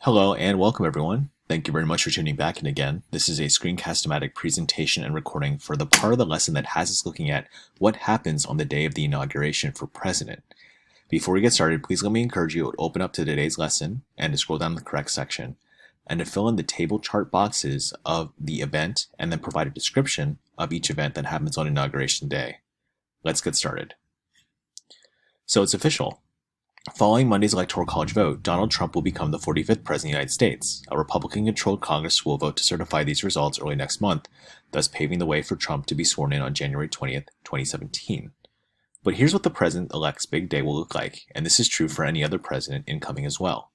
Hello and welcome everyone. Thank you very much for tuning back in again. This is a screencast-o-matic presentation and recording for the part of the lesson that has us looking at what happens on the day of the inauguration for president. Before we get started, please let me encourage you to open up to today's lesson and to scroll down the correct section and to fill in the table chart boxes of the event and then provide a description of each event that happens on inauguration day. Let's get started. So it's official. Following Monday's Electoral College vote, Donald Trump will become the 45th President of the United States. A Republican-controlled Congress will vote to certify these results early next month, thus paving the way for Trump to be sworn in on January 20th, 2017. But here's what the President-elect's big day will look like, and this is true for any other president incoming as well.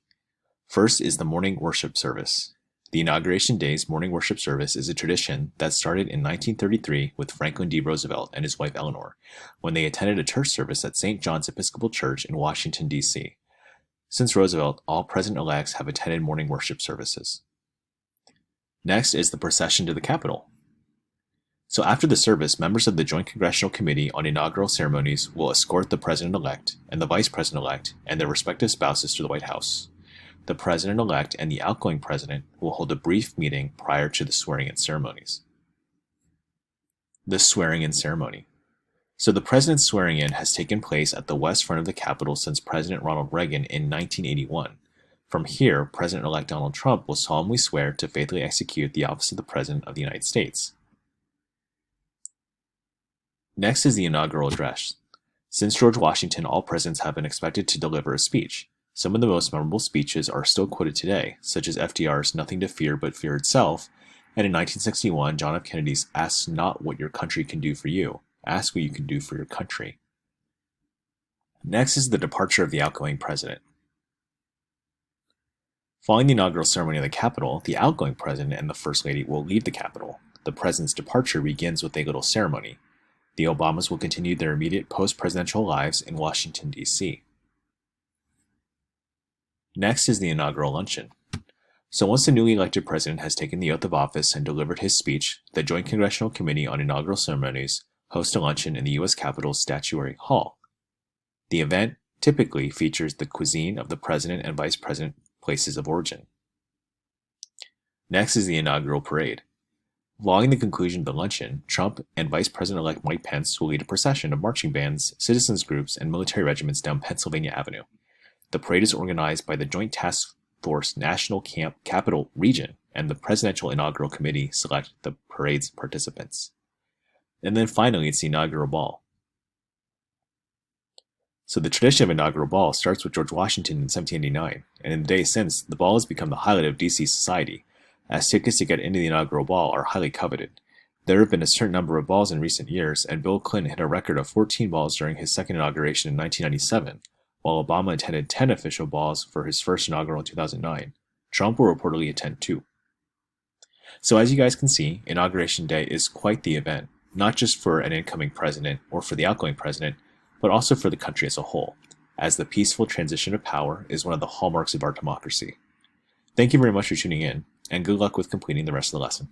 First is the morning worship service. The Inauguration Day's morning worship service is a tradition that started in 1933 with Franklin D. Roosevelt and his wife Eleanor, when they attended a church service at St. John's Episcopal Church in Washington, D.C. Since Roosevelt, all president-elects have attended morning worship services. Next is the procession to the Capitol. So after the service, members of the Joint Congressional Committee on Inaugural Ceremonies will escort the president-elect and the vice president-elect and their respective spouses to the White House. The president-elect and the outgoing president will hold a brief meeting prior to the swearing-in ceremonies. The swearing-in ceremony. So the president's swearing-in has taken place at the west front of the Capitol since President Ronald Reagan in 1981. From here, President-elect Donald Trump will solemnly swear to faithfully execute the office of the President of the United States. Next is the inaugural address. Since George Washington, all presidents have been expected to deliver a speech. Some of the most memorable speeches are still quoted today, such as FDR's "Nothing to Fear but Fear Itself," and in 1961, John F. Kennedy's "Ask not what your country can do for you, ask what you can do for your country." Next is the departure of the outgoing president. Following the inaugural ceremony of the Capitol, the outgoing president and the First Lady will leave the Capitol. The president's departure begins with a little ceremony. The Obamas will continue their immediate post-presidential lives in Washington, D.C. Next is the inaugural luncheon. So once the newly elected president has taken the oath of office and delivered his speech, the Joint Congressional Committee on Inaugural Ceremonies hosts a luncheon in the U.S. Capitol's Statuary Hall. The event typically features the cuisine of the president and vice president places of origin. Next is the inaugural parade. Following the conclusion of the luncheon, Trump and Vice President-elect Mike Pence will lead a procession of marching bands, citizens groups, and military regiments down Pennsylvania Avenue. The parade is organized by the Joint Task Force National Capital Region, and the Presidential Inaugural Committee select the parade's participants. And then finally, it's the inaugural ball. So the tradition of inaugural ball starts with George Washington in 1789, and in the days since, the ball has become the highlight of D.C. society, as tickets to get into the inaugural ball are highly coveted. There have been a certain number of balls in recent years, and Bill Clinton hit a record of 14 balls during his second inauguration in 1997, while Obama attended 10 official balls for his first inaugural in 2009. Trump will reportedly attend 2. So as you guys can see, Inauguration Day is quite the event, not just for an incoming president or for the outgoing president, but also for the country as a whole, as the peaceful transition of power is one of the hallmarks of our democracy. Thank you very much for tuning in, and good luck with completing the rest of the lesson.